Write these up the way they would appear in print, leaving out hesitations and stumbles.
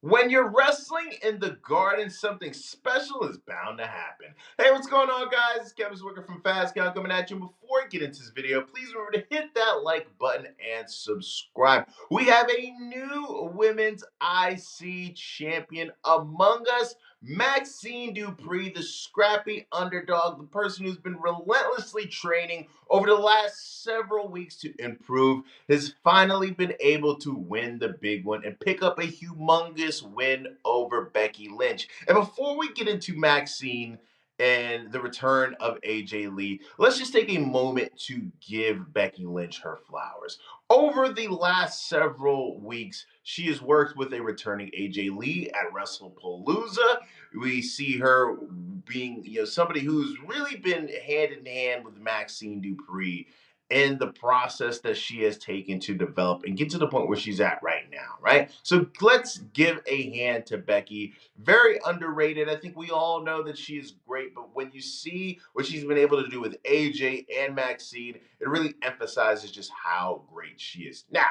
When you're wrestling in the garden, something special is bound to happen. Hey, what's going on, guys? It's Kevin Zwicker from Fast Count coming at you. Before I get into this video, please remember to hit that like button and subscribe. We have a new women's IC champion among us, Maxxine Dupri, the scrappy underdog, the person who's been relentlessly training over the last several weeks to improve, has finally been able to win the big one and pick up a humongous win over Becky Lynch. And before we get into Maxine and the return of AJ Lee, let's just take a moment to give Becky Lynch her flowers. Over the last several weeks, she has worked with a returning AJ Lee at WrestlePalooza. We see her being, somebody who's really been hand in hand with Maxine Dupri in the process that she has taken to develop and get to the point where she's at right now, right? So let's give a hand to Becky. Very underrated. I think we all know that she is great, but when you see what she's been able to do with AJ and Maxine, it really emphasizes just how great she is. Now,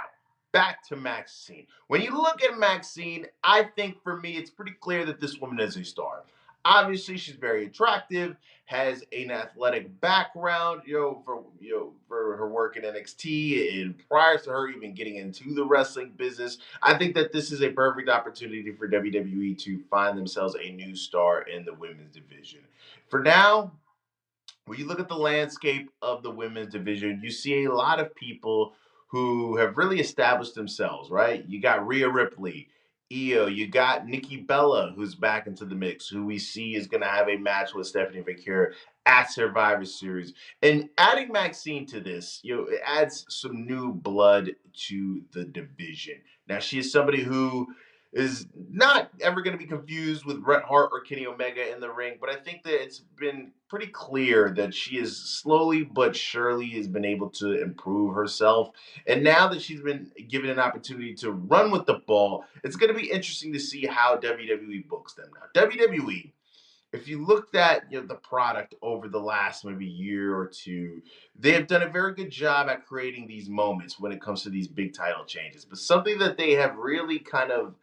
back to Maxine. When you look at Maxine, I think for me, it's pretty clear that this woman is a star. Obviously, she's very attractive, has an athletic background, for her work in NXT and prior to her even getting into the wrestling business. I think that this is a perfect opportunity for WWE to find themselves a new star in the women's division. For now, when you look at the landscape of the women's division, you see a lot of people who have really established themselves, right? You got Rhea Ripley, Io, you got Nikki Bella, who's back into the mix, who we see is going to have a match with Stephanie McCure at Survivor Series. And adding Maxine to this, it adds some new blood to the division. Now, she is somebody who is not ever going to be confused with Bret Hart or Kenny Omega in the ring, but I think that it's been pretty clear that she is slowly but surely has been able to improve herself. And now that she's been given an opportunity to run with the ball, it's going to be interesting to see how WWE books them. Now, WWE, if you looked at the product over the last maybe year or two, they have done a very good job at creating these moments when it comes to these big title changes. But something that they have really kind of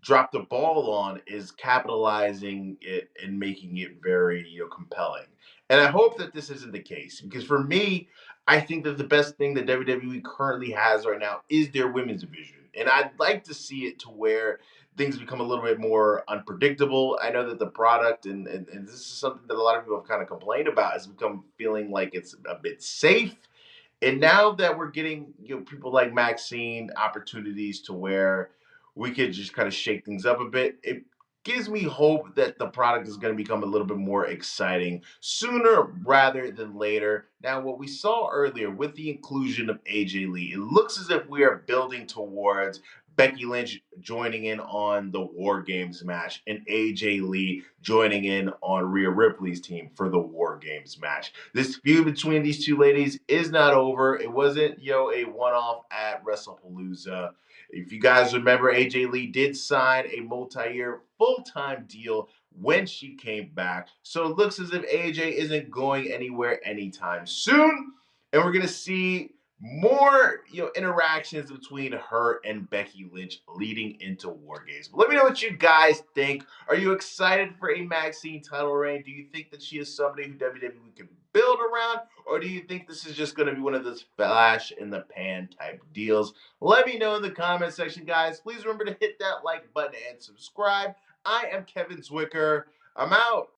dropped the ball on is capitalizing it and making it very compelling. And I hope that this isn't the case because for me, I think that the best thing that WWE currently has right now is their women's division. And I'd like to see it to where things become a little bit more unpredictable. I know that the product, and this is something that a lot of people have kind of complained about, has become feeling like it's a bit safe. And now that we're getting people like Maxine opportunities to where we could just kind of shake things up a bit, it gives me hope that the product is going to become a little bit more exciting sooner rather than later. Now, what we saw earlier with the inclusion of AJ Lee, it looks as if we are building towards Becky Lynch joining in on the War Games match and AJ Lee joining in on Rhea Ripley's team for the War Games match. This feud between these two ladies is not over. It wasn't, a one-off at WrestlePalooza. If you guys remember, AJ Lee did sign a multi-year full-time deal when she came back. So it looks as if AJ isn't going anywhere anytime soon. And we're going to see more interactions between her and Becky Lynch leading into War Games. But let me know what you guys think. Are you excited for a Maxine title reign? Do you think that she is somebody who WWE can build around? Or do you think this is just going to be one of those flash in the pan type deals? Let me know in the comment section, guys. Please remember to hit that like button and subscribe. I am Kevin Zwicker. I'm out.